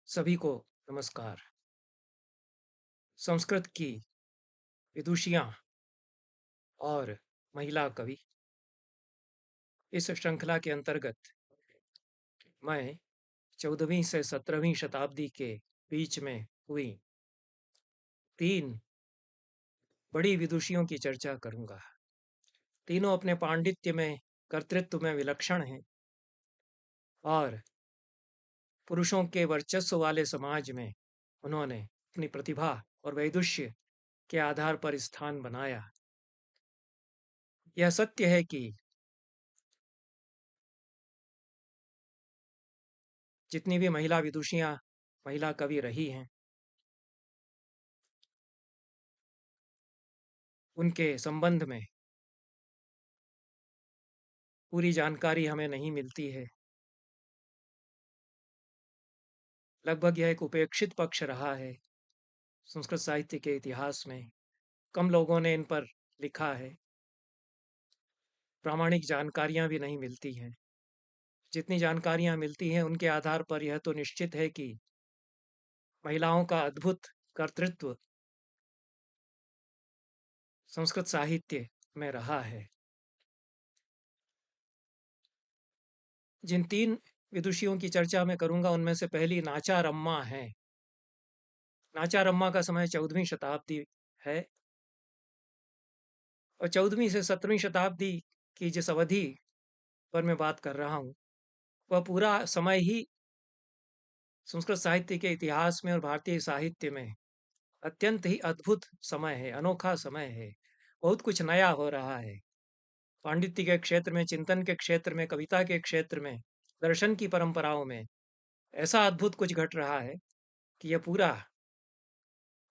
सभी को नमस्कार। संस्कृत की विदुषियाँ और महिला कवि इस श्रृंखला के अंतर्गत मैं 14वीं से 17वीं शताब्दी के बीच में हुई 3 बड़ी विदुषियों की चर्चा करूँगा। तीनों अपने पांडित्य में, कर्तृत्व में विलक्षण हैं और पुरुषों के वर्चस्व वाले समाज में उन्होंने अपनी प्रतिभा और वैदुष्य के आधार पर स्थान बनाया। यह सत्य है कि जितनी भी महिला विदुषियाँ, महिला कवि रही हैं, उनके संबंध में पूरी जानकारी हमें नहीं मिलती है। लगभग यह एक उपेक्षित पक्ष रहा है संस्कृत साहित्य के इतिहास में। कम लोगों ने इन पर लिखा है। प्रामाणिक जानकारियां भी नहीं मिलती हैं। जितनी जानकारियां मिलती हैं उनके आधार पर यह तो निश्चित है कि महिलाओं का अद्भुत कर्तृत्व संस्कृत साहित्य में रहा है। जिन 3 विदुषियों की चर्चा मैं करूंगा उनमें से पहली नाचार अम्मा है। नाचार अम्मा का समय 14वीं शताब्दी है और 14वीं से 17वीं शताब्दी की जिस अवधि पर मैं बात कर रहा हूँ वह पूरा समय ही संस्कृत साहित्य के इतिहास में और भारतीय साहित्य में अत्यंत ही अद्भुत समय है, अनोखा समय है। बहुत कुछ नया हो रहा है। पांडित्य के क्षेत्र में, चिंतन के क्षेत्र में, कविता के क्षेत्र में, दर्शन की परंपराओं में ऐसा अद्भुत कुछ घट रहा है कि यह पूरा,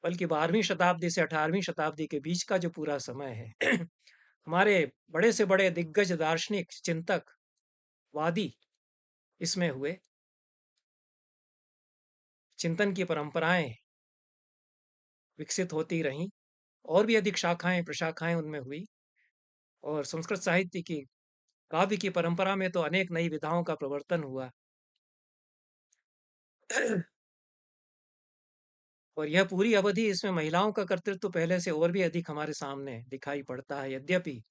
बल्कि 12वीं शताब्दी से 18वीं शताब्दी के बीच का जो पूरा समय है हमारे बड़े से बड़े दिग्गज दार्शनिक, चिंतक, वादी इसमें हुए। चिंतन की परंपराएं विकसित होती रहीं और भी अधिक शाखाएं प्रशाखाएं उनमें हुई और संस्कृत साहित्य की काव्य की परंपरा में तो अनेक नई विधाओं का प्रवर्तन हुआ। और यह पूरी अवधि, इसमें महिलाओं का कर्तृत्व पहले से और भी अधिक हमारे सामने दिखाई पड़ता है। यद्यपि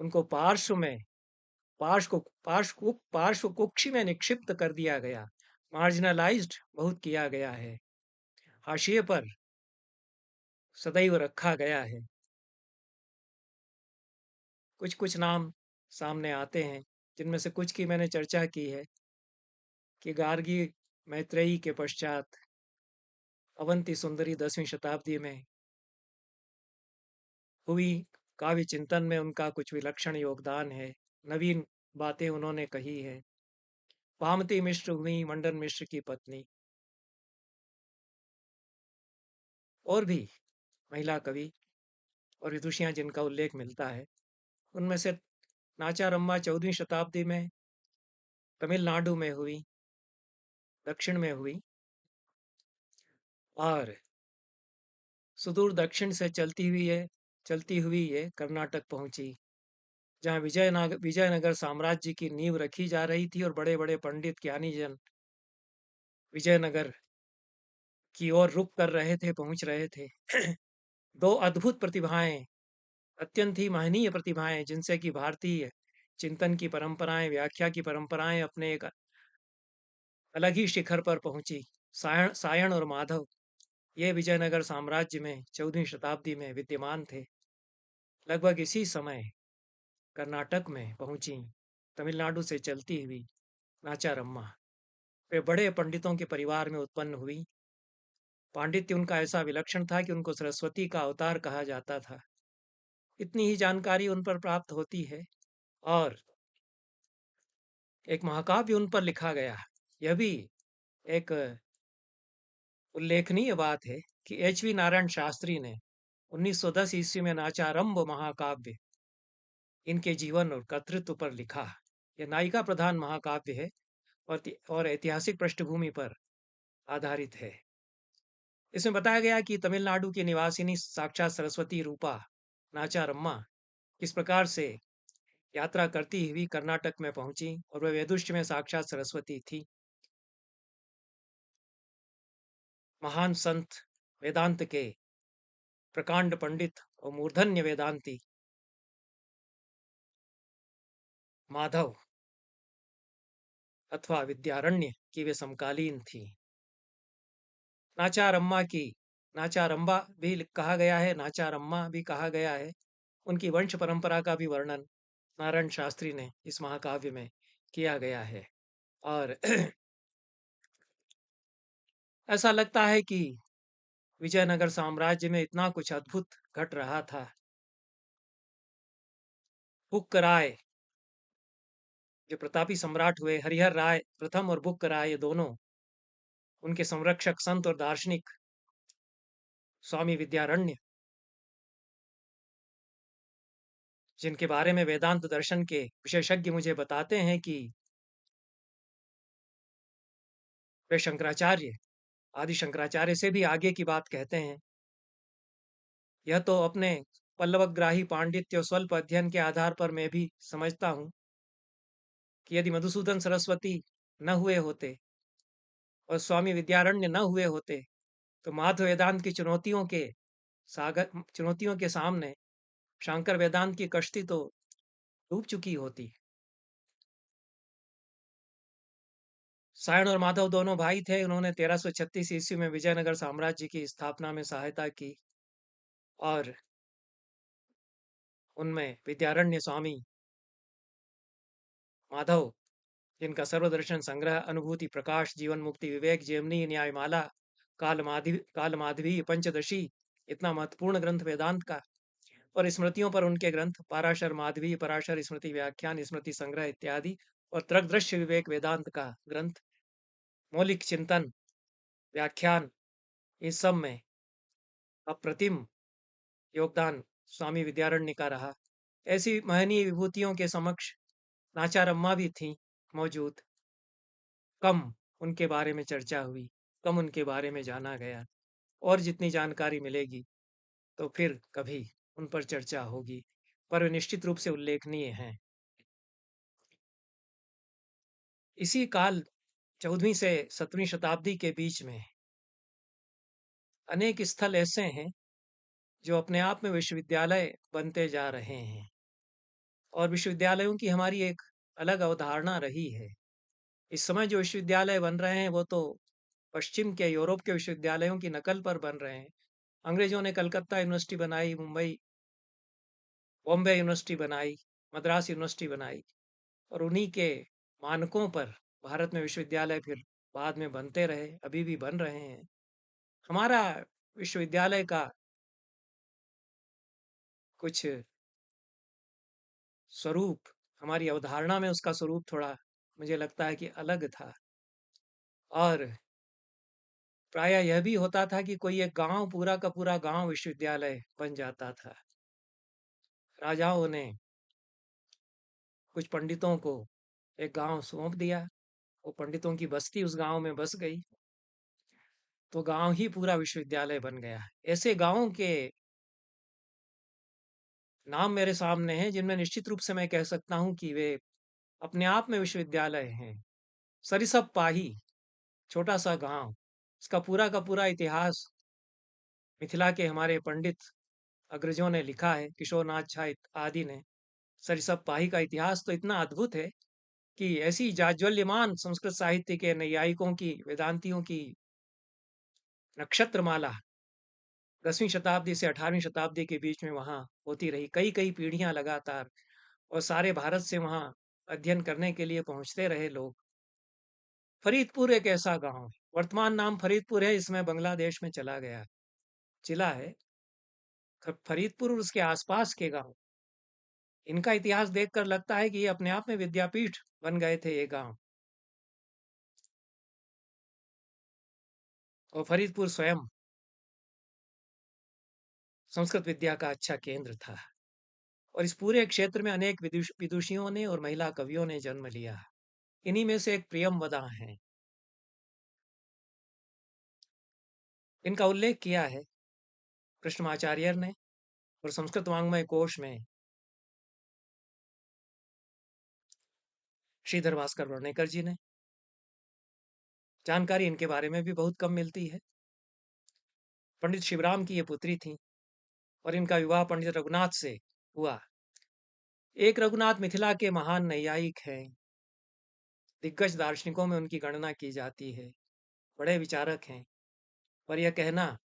उनको पार्श्व कुक्षी में निक्षिप्त कर दिया गया, मार्जिनलाइज्ड बहुत किया गया है, हाशिए पर सदैव रखा गया है। कुछ कुछ नाम सामने आते हैं जिनमें से कुछ की मैंने चर्चा की है कि गार्गी मैत्रेयी के पश्चात अवंती सुंदरी 10वीं शताब्दी में हुई। काव्य चिंतन में उनका कुछ विलक्षण योगदान है। नवीन बातें उन्होंने कही है। भामती मिश्र हुई मंडन मिश्र की पत्नी। और भी महिला कवि और विदुषियां जिनका उल्लेख मिलता है उनमें से नाचार अम्मा 14वीं शताब्दी में तमिलनाडु में हुई, दक्षिण में हुई और सुदूर दक्षिण से चलती हुई ये कर्नाटक पहुंची, जहां विजयनगर साम्राज्य की नींव रखी जा रही थी और बड़े बड़े पंडित ज्ञानी जन विजयनगर की ओर रुख कर रहे थे, पहुंच रहे थे। दो अद्भुत प्रतिभाएं, अत्यंत ही महनीय प्रतिभाएं, जिनसे कि भारतीय चिंतन की परंपराएं, व्याख्या की परंपराएं अपने एक अलग ही शिखर पर पहुंची। सायण और माधव ये विजयनगर साम्राज्य में 14वीं शताब्दी में विद्यमान थे। लगभग इसी समय कर्नाटक में पहुंची तमिलनाडु से चलती हुई नाचारम्मा। वे बड़े पंडितों के परिवार में उत्पन्न हुई। पांडित्य उनका ऐसा विलक्षण था कि उनको सरस्वती का अवतार कहा जाता था। इतनी ही जानकारी उन पर प्राप्त होती है और एक महाकाव्य उन पर लिखा गया। यह भी एक उल्लेखनीय बात है कि एच.वी. नारायण शास्त्री ने 1910 ईस्वी में नाचारंभ महाकाव्य इनके जीवन और कर्तृत्व पर लिखा। यह नायिका प्रधान महाकाव्य है और ऐतिहासिक पृष्ठभूमि पर आधारित है। इसमें बताया गया कि तमिलनाडु की निवासिनी साक्षात सरस्वती रूपा नाचारम्मा किस प्रकार से यात्रा करती हुई कर्नाटक में पहुंची और वह वेदुष्ट में साक्षात सरस्वती थी। महान संत वेदांत के प्रकांड पंडित और मूर्धन्य वेदांती माधव अथवा विद्यारण्य की वे समकालीन थी। नाचार अम्मा की नाचार अम्बा भी कहा गया है, नाचार अम्मा भी कहा गया है। उनकी वंश परंपरा का भी वर्णन नारायण शास्त्री ने इस महाकाव्य में किया गया है। और ऐसा लगता है कि विजयनगर साम्राज्य में इतना कुछ अद्भुत घट रहा था। बुक्क राय जो प्रतापी सम्राट हुए, हरिहर राय प्रथम और बुक्क राय, ये दोनों उनके संरक्षक संत और दार्शनिक स्वामी विद्यारण्य, जिनके बारे में वेदांत दर्शन के विशेषज्ञ मुझे बताते हैं कि वे शंकराचार्य, आदि शंकराचार्य से भी आगे की बात कहते हैं। यह तो अपने पल्लवग्राही पांडित्य और स्वल्प अध्ययन के आधार पर मैं भी समझता हूँ कि यदि मधुसूदन सरस्वती न हुए होते और स्वामी विद्यारण्य न हुए होते तो माध्व वेदांत की चुनौतियों के सामने शांकर वेदांत की कश्ती तो डूब चुकी होती। सायण और माधव दोनों भाई थे। उन्होंने 1336 ईस्वी में विजयनगर साम्राज्य की स्थापना में सहायता की और उनमें विद्यारण्य स्वामी माधव, जिनका सर्वदर्शन संग्रह, अनुभूति प्रकाश, जीवन मुक्ति विवेक, जेमनी न्यायमाला, काल माधवी पंचदशी, इतना महत्वपूर्ण ग्रंथ वेदांत का, और स्मृतियों पर उनके ग्रंथ पाराशर माधवी, पराशर स्मृति व्याख्यान, स्मृति संग्रह इत्यादि, और त्रगदृश्य विवेक वेदांत का ग्रंथ, मौलिक चिंतन व्याख्यान, इस सब में अप्रतिम योगदान स्वामी विद्यारण्य का रहा। ऐसी महनीय विभूतियों के समक्ष नाचार अम्मा भी थीं मौजूद। कम उनके बारे में चर्चा हुई, कम उनके बारे में जाना गया, और जितनी जानकारी मिलेगी तो फिर कभी उन पर चर्चा होगी, पर वे निश्चित रूप से उल्लेखनीय हैं। इसी काल 14वीं से 17वीं शताब्दी के बीच में अनेक स्थल ऐसे हैं जो अपने आप में विश्वविद्यालय बनते जा रहे हैं, और विश्वविद्यालयों की हमारी एक अलग अवधारणा रही है। इस समय जो विश्वविद्यालय बन रहे हैं वो तो पश्चिम के, यूरोप के विश्वविद्यालयों की नकल पर बन रहे हैं। अंग्रेजों ने कलकत्ता यूनिवर्सिटी बनाई, मुंबई बॉम्बे यूनिवर्सिटी बनाई, मद्रास यूनिवर्सिटी बनाई, और उन्हीं के मानकों पर भारत में विश्वविद्यालय फिर बाद में बनते रहे, अभी भी बन रहे हैं। हमारा विश्वविद्यालय का कुछ स्वरूप, हमारी अवधारणा में उसका स्वरूप थोड़ा मुझे लगता है कि अलग था। और प्रायः यह भी होता था कि कोई एक गांव, पूरा का पूरा गांव विश्वविद्यालय बन जाता था। राजाओं ने कुछ पंडितों को एक गांव सौंप दिया, वो पंडितों की बस्ती उस गांव में बस गई, तो गांव ही पूरा विश्वविद्यालय बन गया। ऐसे गांवों के नाम मेरे सामने हैं जिनमें निश्चित रूप से मैं कह सकता हूं कि वे अपने आप में विश्वविद्यालय हैं। सरिसप पाही, छोटा सा गांव, इसका पूरा का पूरा इतिहास मिथिला के हमारे पंडित अग्रजों ने लिखा है, किशोरनाथ झा आदि ने। सरिसप पाही का इतिहास तो इतना अद्भुत है कि ऐसी जाज्वल्यमान संस्कृत साहित्य के नैयायिकों की, वेदांतियों की नक्षत्रमाला 10वीं शताब्दी से 18वीं शताब्दी के बीच में वहाँ होती रही, कई कई पीढ़ियां लगातार, और सारे भारत से वहाँ अध्ययन करने के लिए पहुंचते रहे लोग। फरीदपुर एक ऐसा गांव है, वर्तमान नाम फरीदपुर है, इसमें बांग्लादेश में चला गया जिला है फरीदपुर, और उसके आसपास के गांव, इनका इतिहास देखकर लगता है कि ये अपने आप में विद्यापीठ बन गए थे ये गांव। और फरीदपुर स्वयं संस्कृत विद्या का अच्छा केंद्र था, और इस पूरे क्षेत्र में अनेक विदुषियों ने और महिला कवियों ने जन्म लिया। इन्हीं में से एक प्रियमवदा हैं। इनका उल्लेख किया है कृष्णमाचार्य ने, और संस्कृत वाङ्मय कोश में श्रीधर भास्कर वर्णेकर जी ने। जानकारी इनके बारे में भी बहुत कम मिलती है। पंडित शिवराम की ये पुत्री थी और इनका विवाह पंडित रघुनाथ से हुआ। एक रघुनाथ मिथिला के महान नैयायिक हैं, दिग्गज दार्शनिकों में उनकी गणना की जाती है, बड़े विचारक हैं। पर यह कहना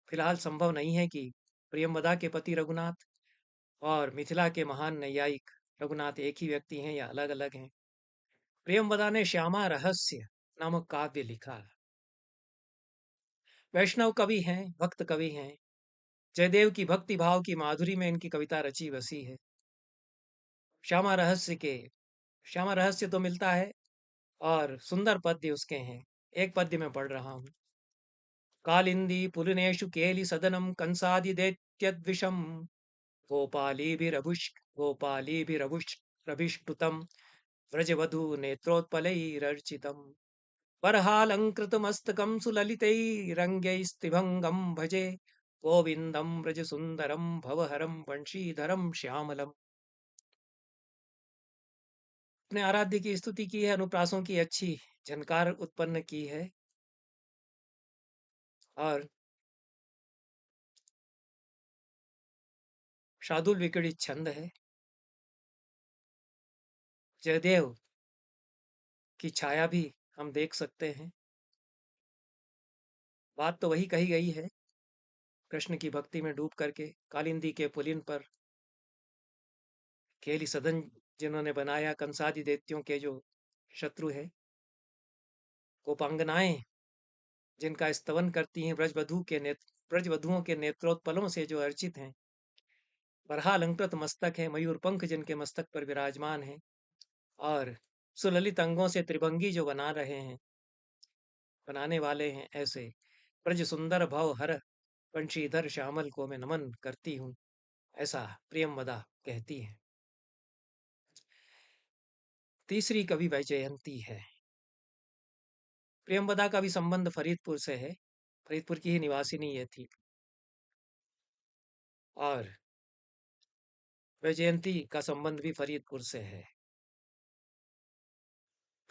फिलहाल संभव नहीं है कि प्रियंवदा के पति रघुनाथ और मिथिला के महान नैयायिक रघुनाथ एक ही व्यक्ति हैं या अलग अलग हैं। प्रियंवदा ने श्यामा रहस्य नामक काव्य लिखा। वैष्णव कवि हैं, भक्त कवि हैं। जयदेव की भक्ति भाव की माधुरी में इनकी कविता रची बसी है। श्यामा रहस्य के श्यामा रहस्य तो मिलता है और सुंदर पद्य उसके हैं। एक पद्य में पढ़ रहा हूं। कालिंदी पुलिनेषु केलि सदनम कंसादिदैत्यद्विषम गोपालीभिरभुष्टुतम व्रजवधू नेत्रोत्पलैरर्चितम् बर्हालङ्कृतमस्तकं सुललितैरङ्गैस्त्रिभङ्गं भजे गोविन्दं व्रजसुन्दरं भवहरं वंशीधरं श्यामलम्। अपने आराध्य की स्तुति की है, अनुप्रासों की अच्छी झनकार उत्पन्न की है और शार्दुल विकटित छंद है। जयदेव की छाया भी हम देख सकते हैं। बात तो वही कही गई है, कृष्ण की भक्ति में डूब करके कालिंदी के पुलिन पर केली सदन जिन्होंने बनाया, कंसादि दैत्यों के जो शत्रु है, गोपांगनाएं जिनका स्तवन करती हैं, ब्रजवधुओं के नेत्रोत्पलों से जो अर्चित हैं, बरहालंकृत मस्तक है, मयूर पंख जिनके मस्तक पर विराजमान है और सुललित अंगों से त्रिभंगी जो बनाने वाले हैं, ऐसे ब्रज सुंदर भव हर वंशीधर श्यामल को मैं नमन करती हूँ, ऐसा प्रियंवदा कहती है। तीसरी कवि वैजयंती है। प्रियंवदा का भी संबंध फरीदपुर से है, फरीदपुर की ही निवासिनी ये थी और वैजयंती का संबंध भी फरीदपुर से है।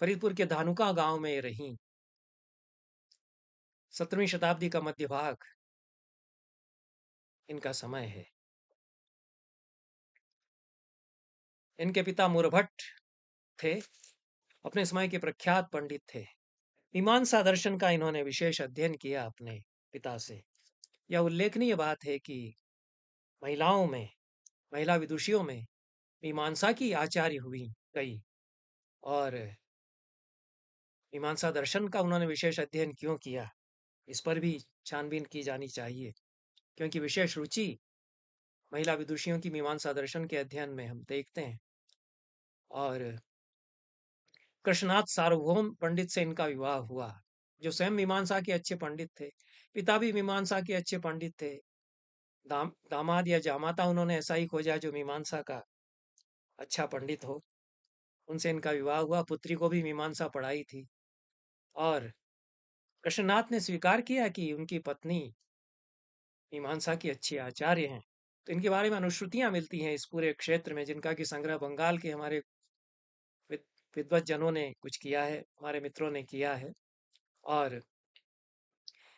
फरीदपुर के धानुका गांव में रही। 17वीं शताब्दी का मध्य भाग इनका समय है। इनके पिता मुरभट्ट थे, अपने समय के प्रख्यात पंडित थे। मीमांसा दर्शन का इन्होंने विशेष अध्ययन किया अपने पिता से। यह उल्लेखनीय बात है कि महिलाओं में, महिला विदुषियों में मीमांसा की आचार्य हुई कई और मीमांसा दर्शन का उन्होंने विशेष अध्ययन क्यों किया, इस पर भी छानबीन की जानी चाहिए, क्योंकि विशेष रुचि महिला विदुषियों की मीमांसा दर्शन के अध्ययन में हम देखते हैं। और कृष्णनाथ सार्वभौम पंडित से इनका विवाह हुआ, जो स्वयं मीमांसा के अच्छे पंडित थे। पिता भी मीमांसा के अच्छे पंडित थे। दामाद या जामाता उन्होंने ऐसा ही खोजा जो मीमांसा का अच्छा पंडित हो। उनसे इनका विवाह हुआ। पुत्री को भी मीमांसा पढ़ाई थी और कृष्णनाथ ने स्वीकार किया कि उनकी पत्नी मीमांसा की अच्छी आचार्य हैं। तो इनके बारे में अनुश्रुतियां मिलती हैं इस पूरे क्षेत्र में, जिनका कि संग्रह बंगाल के हमारे विद्वत जनों ने कुछ किया है, हमारे मित्रों ने किया है। और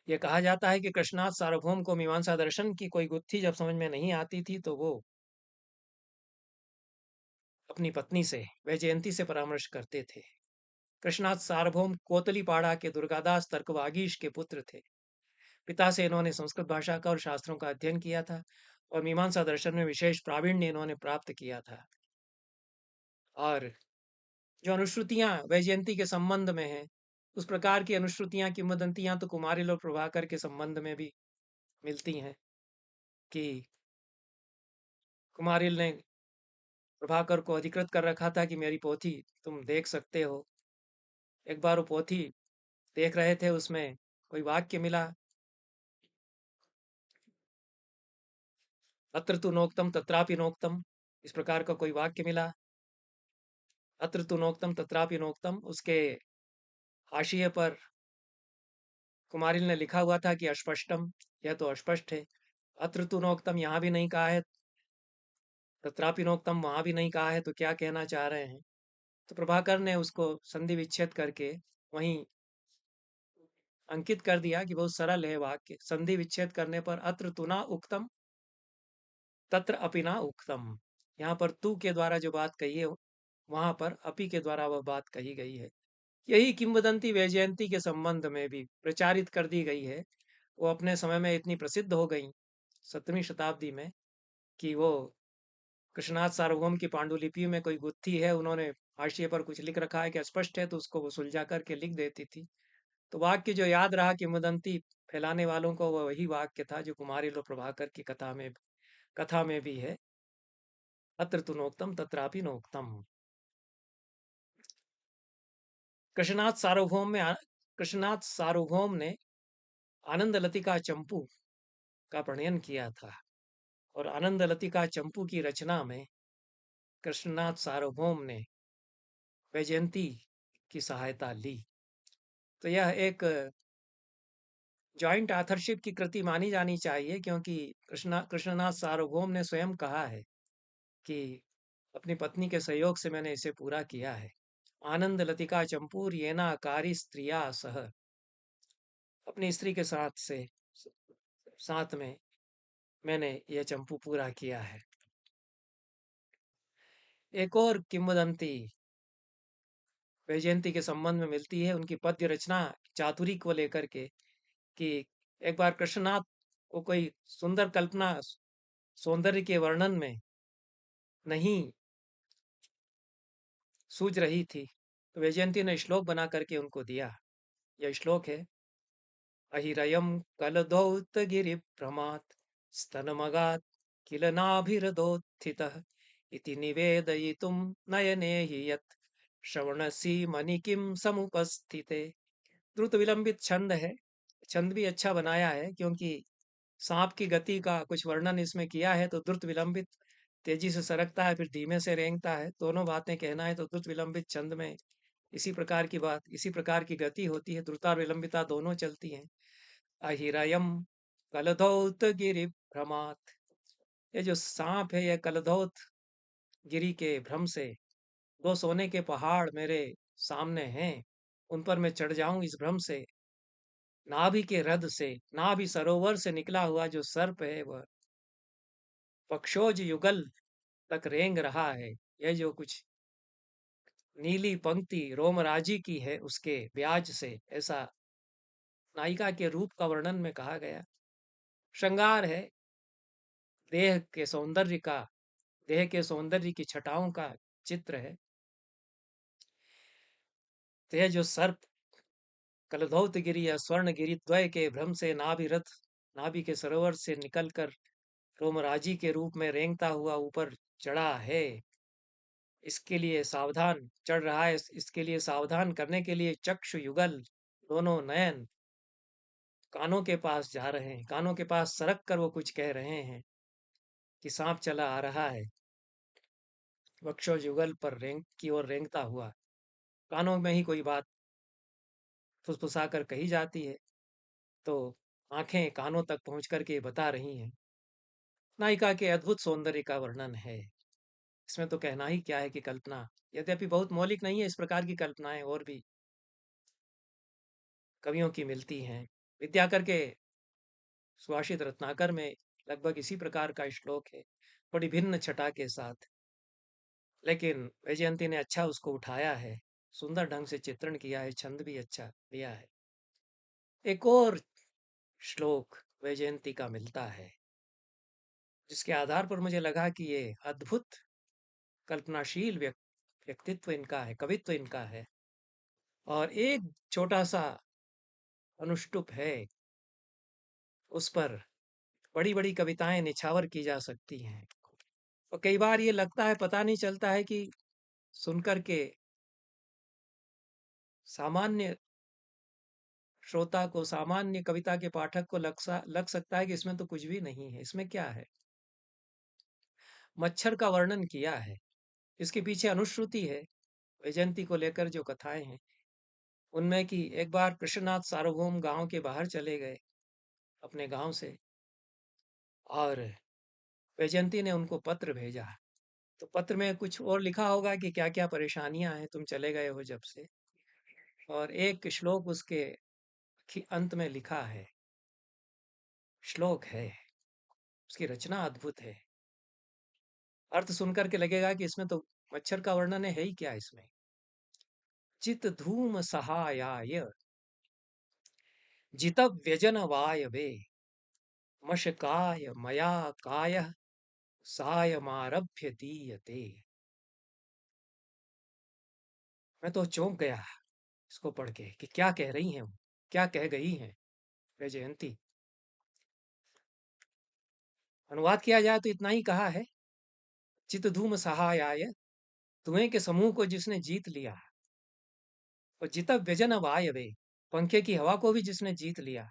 यह कहा जाता है कि कृष्णनाथ सार्वभौम को मीमांसा दर्शन की कोई गुत्थी जब समझ में नहीं आती थी तो वो अपनी पत्नी से, वैजयंती से परामर्श करते थे। कृष्णनाथ सार्वभौम कोतलीपाड़ा के दुर्गादास तर्कवागीश के पुत्र थे। पिता से इन्होंने संस्कृत भाषा का और शास्त्रों का अध्ययन किया था और मीमांसा दर्शन में विशेष प्रावीण्य इन्होंने प्राप्त किया था। और जो अनुश्रुतियां वैजयंती के संबंध में हैं, उस प्रकार की अनुश्रुतियां, किंवदंतियां तो कुमारिल और प्रभाकर के संबंध में भी मिलती हैं कि कुमारिल ने प्रभाकर को अधिकृत कर रखा था कि मेरी पोथी तुम देख सकते हो। एक बार वो पोथी देख रहे थे, उसमें कोई वाक्य मिला, अत्र तु नोक्तम तत्रापि नोक्तम, इस प्रकार का कोई वाक्य मिला। अत्र तु नोक्तम तत्रापि नोक्तम, उसके हाशिए पर कुमारिल ने लिखा हुआ था कि अस्पष्टम, यह तो अस्पष्ट है। अत्र तु नोक्तम यहाँ भी नहीं कहा है, तत्रापि नोक्तम वहां भी नहीं कहा है, तो क्या कहना चाह रहे हैं। तो प्रभाकर ने उसको संधि विच्छेद करके वहीं अंकित कर दिया कि बहुत सरल है वाक्य। संधि विच्छेद करने पर अत्र तु न उक्तम तत्र अपि न उक्तम। यहाँ पर तू के द्वारा जो बात कही है, वहां पर अपि के द्वारा वह बात कही गई है। यही किंवदंती वैजयंती के संबंध में भी प्रचारित कर दी गई है। वो अपने समय में इतनी प्रसिद्ध हो गई 7वीं शताब्दी में कि वो कृष्णनाथ सार्वभौम की पांडुलिपि में कोई गुत्थी है, उन्होंने हाशिए पर कुछ लिख रखा है कि अस्पष्ट है, तो उसको वो सुलझा करके लिख देती थी। तो वाक्य जो याद रहा किंवदंती फैलाने वालों को, वह वही वाक्य था जो कुमारिलो प्रभाकर की कथा में भी है। अत्र तु नोक्तम तत्रापि नोक्तम। कृष्णनाथ सार्वभौम ने आनंद लतिका चंपू का प्रणयन किया था, और आनंद लतिका चंपू की रचना में कृष्णनाथ सार्वभौम ने वैजयंती की सहायता ली। तो यह एक जॉइंट ऑथरशिप की कृति मानी जानी चाहिए, क्योंकि कृष्णनाथ सार्वभौम ने स्वयं कहा है कि अपनी पत्नी के सहयोग से मैंने इसे पूरा किया है। आनंद लतिका चंपूर येना कारी स्त्रिया सह, अपनी स्त्री के साथ में मैंने यह चंपू पूरा किया है। एक और किंवदंती वैजयंती के संबंध में मिलती है उनकी पद्य रचना चातुरी को लेकर के, कि एक बार कृष्णनाथ को कोई सुंदर कल्पना सौंदर्य के वर्णन में नहीं सूझ रही थी, तो वैजयंती ने श्लोक बना करके उनको दिया। यह श्लोक है, अहिरयम कलदौत गिरिभ्रमात् स्तनमगात् किल नाभिरदोत्थितः इति निवेदयितुं नयने हि यत् श्रवणसी किम समुपस्थिते। द्रुत विलंबित छंद है। छंद भी अच्छा बनाया है, क्योंकि सांप की गति का कुछ वर्णन इसमें किया है, तो द्रुत विलंबित तेजी से सरकता है, फिर धीमे से रेंगता है, दोनों बातें कहना है, तो द्रुत विलंबित छंद में इसी प्रकार की गति होती है, द्रुता और विलंबिता दोनों चलती हैं। अहिरयम कलधौत गिरि भ्रमात्, ये जो सांप है, यह कलधौत गिरी के भ्रम से, दो सोने के पहाड़ मेरे सामने हैं, उन पर मैं चढ़ जाऊं इस भ्रम से। नाभि के रद से, नाभि सरोवर से निकला हुआ जो सर्प है, वह पक्षोज युगल तक रेंग रहा है। यह जो कुछ नीली पंक्ति रोमराजी की है, उसके ब्याज से, ऐसा नायिका के रूप का वर्णन में कहा गया। श्रृंगार है, देह के सौंदर्य का, देह के सौंदर्य की छटाओं का चित्र है। तो यह जो सर्प कलधौत गिरी या स्वर्ण गिरी द्वय के भ्रम से नाभि के सरोवर से निकलकर रोमराजी के रूप में रेंगता हुआ ऊपर चढ़ा है, इसके लिए सावधान चढ़ रहा है, इसके लिए सावधान करने के लिए चक्षु युगल, दोनों नयन कानों के पास जा रहे हैं, कानों के पास सरक कर वो कुछ कह रहे हैं कि सांप चला आ रहा है, वक्षो युगल पर रेंग की ओर रेंगता हुआ। कानों में ही कोई बात फुसफुसा कर कही जाती है, तो आंखें कानों तक पहुंच कर के बता रही हैं। नायिका के अद्भुत सौंदर्य का वर्णन है। इसमें तो कहना ही क्या है कि कल्पना, यद्यपि बहुत मौलिक नहीं है, इस प्रकार की कल्पनाएं और भी कवियों की मिलती हैं। विद्याकर के सुभाषित रत्नाकर में लगभग इसी प्रकार का श्लोक है, थोड़ी भिन्न छटा के साथ, लेकिन वैजयंती ने अच्छा उसको उठाया है, सुंदर ढंग से चित्रण किया है, छंद भी अच्छा दिया है। एक और श्लोक वैजयंती का मिलता है, जिसके आधार पर मुझे लगा कि ये अद्भुत कल्पनाशील व्यक्तित्व इनका है, कवित्व इनका है, और एक छोटा सा अनुष्टुप है, उस पर बड़ी बड़ी कविताएं निछावर की जा सकती हैं। और कई बार ये लगता है, पता नहीं चलता है कि सुनकर के सामान्य श्रोता को, सामान्य कविता के पाठक को लग सकता है कि इसमें तो कुछ भी नहीं है। इसमें क्या है? मच्छर का वर्णन किया है, इसके पीछे अनुश्रुति है। वैजयंती को लेकर जो कथाएं हैं, उनमें कि एक बार कृष्णनाथ सार्वभौम गांव के बाहर चले गए, अपने गांव से, और वैजयंती ने उनको पत्र भेजा। तो पत्र में कुछ और लिखा होगा कि क्या क्या परेशानियां हैं, तुम चले गए हो जब से। और एक श्लोक उसके कि अंत में लिखा है, श्लोक है, उसकी रचना अद्भुत है। अर्थ सुनकर के लगेगा कि इसमें तो मच्छर का वर्णन है ही क्या इसमें। चित धूम सहायाय जित व्यजन वायवे मशकाय मया काय सायमारभ्य दीयते। मैं तो चौंक गया इसको पढ़ के कि क्या कह रही हैं वो, क्या कह गई हैं वैजयंती। अनुवाद किया जाए तो इतना ही कहा है, चित धूम सहायाय, धुएं के समूह को जिसने जीत लिया, और जित व्यजन वायवे, पंखे की हवा को भी जिसने जीत लिया,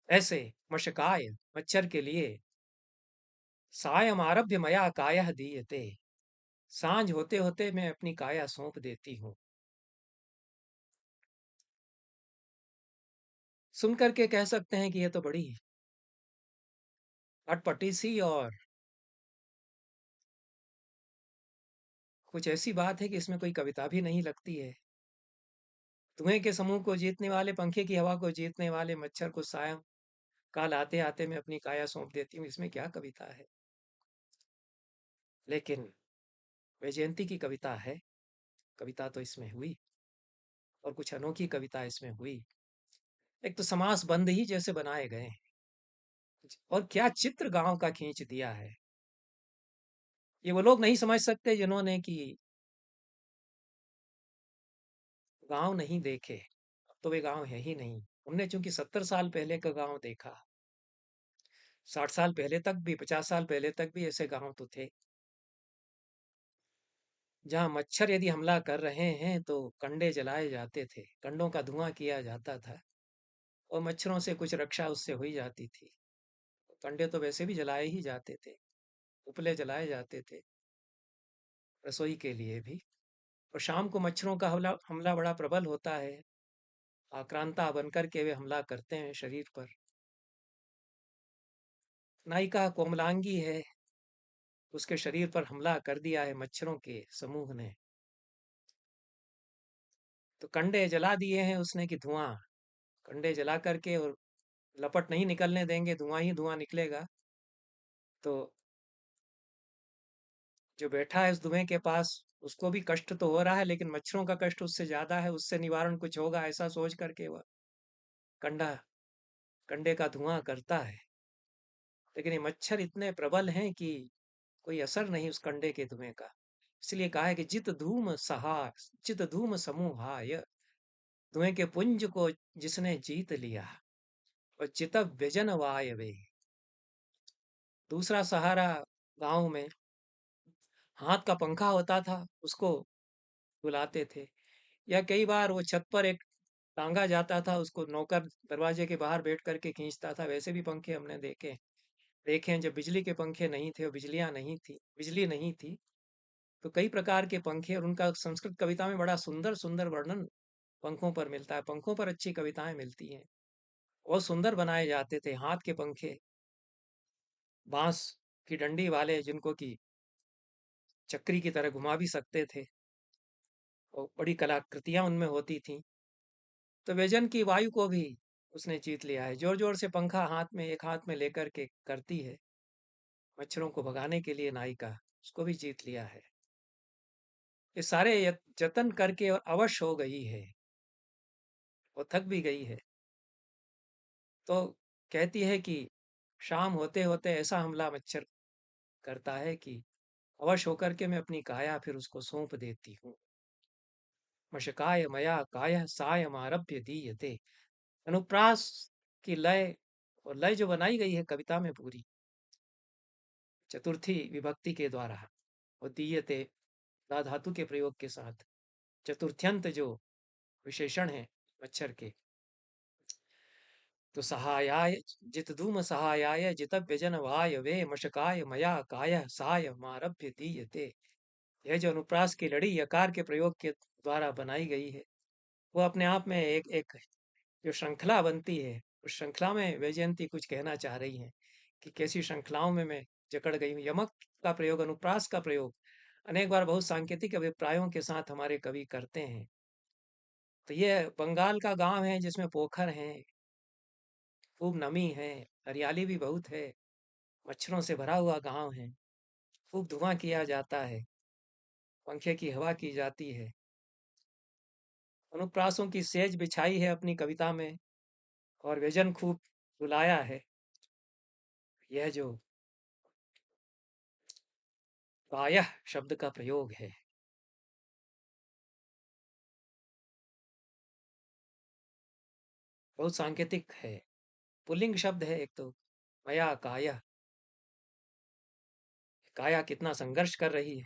ऐसे मशकाय, मच्छर के लिए, सायम आरभ्य मया काया दीयते, सांझ होते होते मैं अपनी काया सौंप देती हूँ। सुन करके कह सकते हैं कि यह तो बड़ी अटपटी सी और कुछ ऐसी बात है कि इसमें कोई कविता भी नहीं लगती है। धुएं के समूह को जीतने वाले, पंखे की हवा को जीतने वाले मच्छर को सायं काल आते आते मैं अपनी काया सौंप देती हूँ, इसमें क्या कविता है। लेकिन वैजयंती की कविता है, कविता तो इसमें हुई, और कुछ अनोखी कविता इसमें हुई। एक तो समास बंद ही जैसे बनाए गए हैं, और क्या चित्र गांव का खींच दिया है। ये वो लोग नहीं समझ सकते जिन्होंने कि गांव नहीं देखे। अब तो वे गांव है ही नहीं। उनने चूंकि 70 साल पहले का गांव देखा, 60 साल पहले तक भी, 50 साल पहले तक भी ऐसे गांव तो थे जहां मच्छर यदि हमला कर रहे हैं तो कंडे जलाए जाते थे, कंडों का धुआं किया जाता था, और मच्छरों से कुछ रक्षा उससे हुई जाती थी। कंडे तो वैसे भी जलाए ही जाते थे, उपले जलाए जाते थे रसोई के लिए भी। और शाम को मच्छरों का हमला हमला बड़ा प्रबल होता है, आक्रांता बनकर के वे हमला करते हैं शरीर पर। नायिका कोमलांगी है, उसके शरीर पर हमला कर दिया है मच्छरों के समूह ने, तो कंडे जला दिए हैं उसने कि धुआं, कंडे जला करके, और लपट नहीं निकलने देंगे, धुआं ही धुआं निकलेगा। तो जो बैठा है उस धुएं के पास, उसको भी कष्ट तो हो रहा है, लेकिन मच्छरों का कष्ट उससे ज्यादा है, उससे निवारण कुछ होगा ऐसा सोच करके वह कंडा, कंडे का धुआं करता है। लेकिन ये मच्छर इतने प्रबल हैं कि कोई असर नहीं उस कंडे के धुएं का। इसलिए कहा है कि जित धूम सहा, चित धूम समूहाय, धुएं के पुंज को जिसने जीत लिया, और चित व्यजन वायवे। दूसरा सहारा गांव में हाथ का पंखा होता था, उसको बुलाते थे, या कई बार वो छत पर एक टांगा जाता था, उसको नौकर दरवाजे के बाहर बैठ करके खींचता था। वैसे भी पंखे हमने देखे देखे हैं, जब बिजली के पंखे नहीं थे और बिजली नहीं थी, तो कई प्रकार के पंखे, और उनका संस्कृत कविता में बड़ा सुंदर सुंदर वर्णन पंखों पर मिलता है। पंखों पर अच्छी कविताएं मिलती हैं, बहुत सुंदर बनाए जाते थे हाथ के पंखे, बांस की डंडी वाले, जिनको कि चक्री की तरह घुमा भी सकते थे, और बड़ी कलाकृतियां उनमें होती थीं। तो व्यजन की वायु को भी उसने जीत लिया है, जोर जोर से पंखा हाथ में, एक हाथ में लेकर के करती है मच्छरों को भगाने के लिए नायिका, उसको भी जीत लिया है। ये सारे जतन करके और अवश्य हो गई है, वो थक भी गई है, तो कहती है कि शाम होते होते ऐसा हमला मच्छर करता है कि अवश्य होकर के मैं अपनी काया फिर उसको सौंप देती हूँ। मशकाय मया काय सायम आरभ्य दीयते। अनुप्रास की लय, और लय जो बनाई गई है कविता में पूरी चतुर्थी विभक्ति के द्वारा, और दीयते धा धातु के प्रयोग के साथ, चतुर्थ्यंत जो विशेषण है मच्छर के, तो सहायाय, जित धूम सहायाय जित व्यजन वाय वे मशकाय मया काय साय मारभ्य दीयते। यह जो अनुप्रास की लड़ी यकार के प्रयोग के द्वारा बनाई गई है, वो अपने आप में एक एक जो श्रृंखला बनती है, उस श्रृंखला में वैजयंती कुछ कहना चाह रही हैं कि कैसी श्रृंखलाओं में मैं जकड़ गई हूँ। यमक का प्रयोग, अनुप्रास का प्रयोग अनेक बार बहुत सांकेतिक अभिप्रायों के साथ हमारे कवि करते हैं। तो ये बंगाल का गाँव है जिसमें पोखर हैं, खूब नमी है, हरियाली भी बहुत है, मच्छरों से भरा हुआ गाँव है, खूब धुआँ किया जाता है, पंखे की हवा की जाती है। अनुप्रासों की सेज बिछाई है अपनी कविता में और व्यंजन खूब रुलाया है। यह जो प्रायः शब्द का प्रयोग है, बहुत सांकेतिक है। पुल्लिंग शब्द है एक तो, मया काया, काया कितना संघर्ष कर रही है।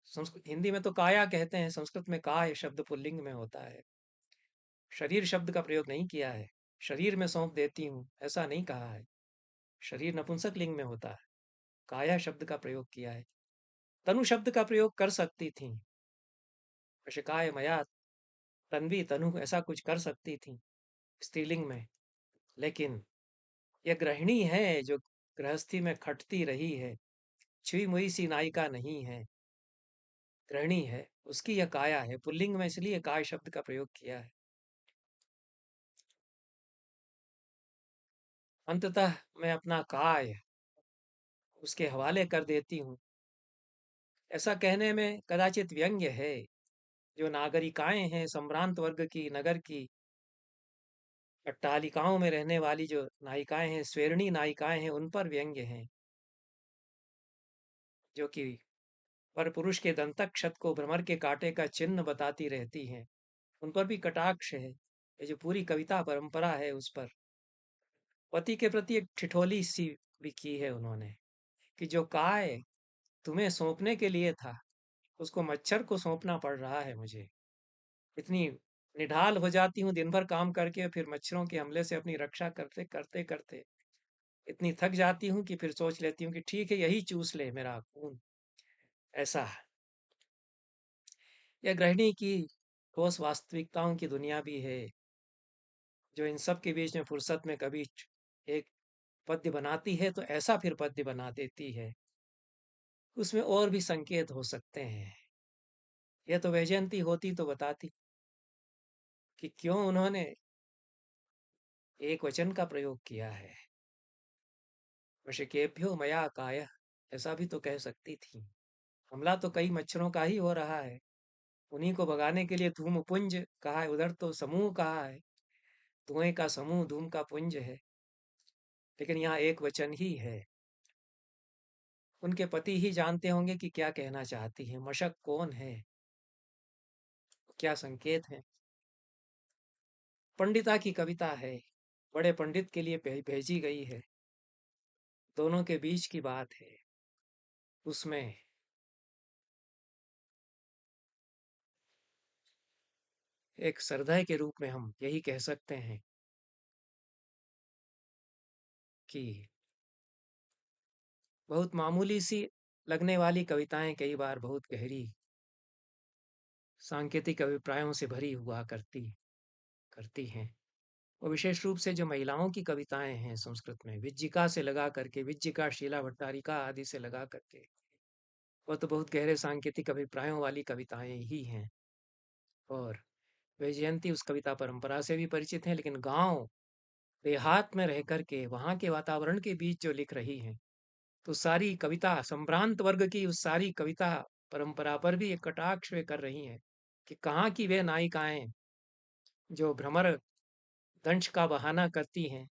संस्कृत हिंदी में तो काया कहते हैं, संस्कृत में काय शब्द पुल्लिंग में होता है। शरीर शब्द का प्रयोग नहीं किया है। शरीर में सौंप देती हूँ ऐसा नहीं कहा है। शरीर नपुंसक लिंग में होता है। काया शब्द का प्रयोग किया है। तनु शब्द का प्रयोग कर सकती थी, वशकाय मया तन्वी तनु ऐसा कुछ कर सकती थी स्त्रीलिंग में, लेकिन यह गृहिणी है जो गृहस्थी में खटती रही है, छुई मुई सी नायिका नहीं है, गृहिणी है, उसकी यह काया है। पुल्लिंग में इसलिए काय शब्द का प्रयोग किया है। अंततः मैं अपना काय उसके हवाले कर देती हूँ। ऐसा कहने में कदाचित व्यंग्य है। जो नागरिकाएं हैं संभ्रांत वर्ग की, नगर की अट्टालिकाओं में रहने वाली जो नायिकाएं हैं, स्वेरणी नायिकाएं हैं, उन पर व्यंग्य हैं, जो कि पर पुरुष के दंतक्षत को भ्रमर के कांटे का चिन्ह बताती रहती हैं, उन पर भी कटाक्ष है। ये जो पूरी कविता परंपरा है उस पर पति के प्रति एक ठिठोली सी भी की है उन्होंने, कि जो काय तुम्हें सौंपने के लिए था उसको मच्छर को सौंपना पड़ रहा है मुझे। इतनी निढाल हो जाती हूँ दिन भर काम करके, फिर मच्छरों के हमले से अपनी रक्षा करते करते करते इतनी थक जाती हूँ कि फिर सोच लेती हूँ कि ठीक है यही चूस ले मेरा खून। ऐसा यह गृहिणी की ठोस वास्तविकताओं की दुनिया भी है, जो इन सब के बीच में फुर्सत में कभी एक पद्य बनाती है तो ऐसा फिर पद्य बना देती है, उसमें और भी संकेत हो सकते हैं। यह तो वैजयंती होती तो बताती कि क्यों उन्होंने एक वचन का प्रयोग किया है। वशकेभ्यो मया काय, ऐसा भी तो कह सकती थी। हमला तो कई मच्छरों का ही हो रहा है, उन्हीं को भगाने के लिए धूम पुंज कहा है, उधर तो समूह कहा है, धुएं का समूह धूम का पुंज है, लेकिन यहाँ एक वचन ही है। उनके पति ही जानते होंगे कि क्या कहना चाहती है, मशक कौन है, क्या संकेत है। पंडिता की कविता है, बड़े पंडित के लिए भेजी गई है, दोनों के बीच की बात है। उसमें एक सरदय के रूप में हम यही कह सकते हैं कि बहुत मामूली सी लगने वाली कविताएं कई बार बहुत गहरी सांकेतिक अभिप्रायों से भरी हुआ करती करती हैं। और विशेष रूप से जो महिलाओं की कविताएं हैं संस्कृत में, विज्जिका से लगा करके, विज्जिका, शीला भट्टारिका आदि से लगा करके, वह तो बहुत गहरे सांकेतिक अभिप्रायों वाली कविताएं ही हैं। और वैजयंती उस कविता परंपरा से भी परिचित हैं, लेकिन गांव देहात में रह करके वहाँ के वातावरण के बीच जो लिख रही हैं, तो सारी कविता संभ्रांत वर्ग की उस सारी कविता परंपरा पर भी एक कटाक्ष वे कर रही हैं कि कहाँ की वे नायिकाएं जो भ्रमर दंश का बहाना करती हैं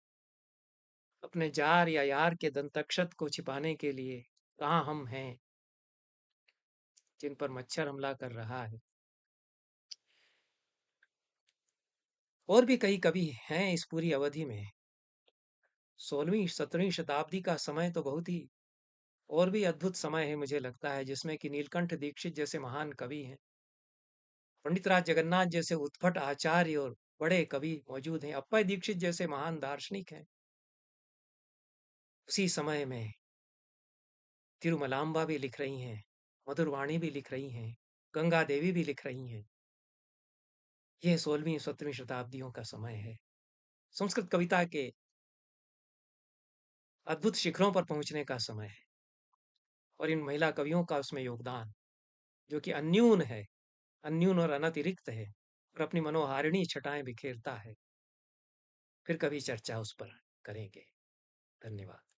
अपने जार या यार के दंतक्षत को छिपाने के लिए, कहाँ हम हैं जिन पर मच्छर हमला कर रहा है। और भी कई कवि हैं इस पूरी अवधि में। 16वीं 17वीं शताब्दी का समय तो बहुत ही और भी अद्भुत समय है मुझे लगता है, जिसमें कि नीलकंठ दीक्षित जैसे महान कवि हैं, पंडित राज जगन्नाथ जैसे उत्पट आचार्य और बड़े कवि मौजूद हैं, अप्पय दीक्षित जैसे महान दार्शनिक हैं। उसी समय में तिरुमलाम्बा भी लिख रही हैं, मधुरवाणी भी लिख रही हैं, गंगा देवी भी लिख रही हैं। यह 16वीं 17वीं शताब्दियों का समय है, संस्कृत कविता के अद्भुत शिखरों पर पहुंचने का समय है। और इन महिला कवियों का उसमें योगदान जो कि अन्यून है, अन्यून और अनतिरिक्त है। और अपनी मनोहारिणी छटाएँ बिखेरता है। फिर कभी चर्चा उस पर करेंगे। धन्यवाद।